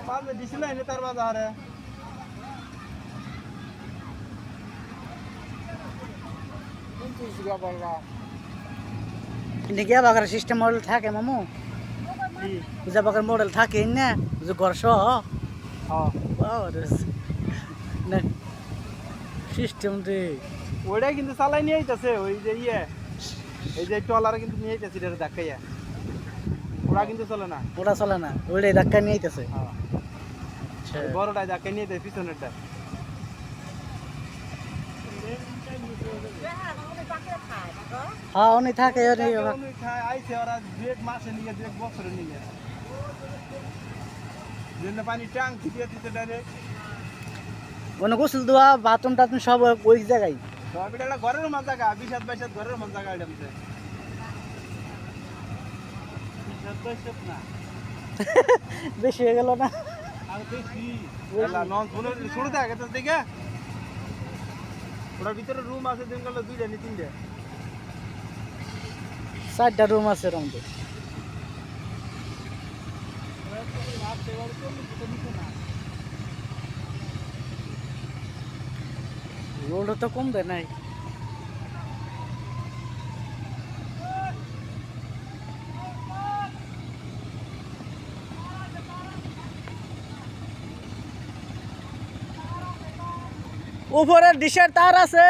পাবে দিছিল এনে তার বাজারে গিয়া বাগার সিস্টেম মডেল থাকে মামু পূজা বাগার মডেল থাকে না যে ঘর সহ সিস্টেম রে ওইটাই কিন্তু চালাই নিয়ে আইতাছে ওই যে এই যে টলার কিন্তু নিয়ে আইতাছে এটা দেখাইয়া ওরা কিন্তু চলে না ওটা চলে না ওইটাই ধাক্কা নিয়ে আইতেছে বড়টাই ধাক্কা নিয়ে দেয় পিছনেরটা হ্যাঁ উনি থাকে আইছে ওরা 2 মাসে নিয়ে 2 বছরে নিয়ে যেন পানি ট্যাঙ্ক দিয়ে দিতে ডাইরেক্ট উনি গোসল দেওয়া বাথরুম টাথরুম সব ওই জায়গায় সব এটা ঘরের মান জায়গা 20-22 ঘরের মান জায়গা এটা না বেশি হয়ে গেল না আর বেশি নন ফোনে শুরু থাকে তো দেখে ওটার ভিতরে রুম আছে দিন গেল 2টা নি 3টা 4টা রুম আছে রমতে রোড তো কম দেয় নাই উপরের ডিশের তার আছে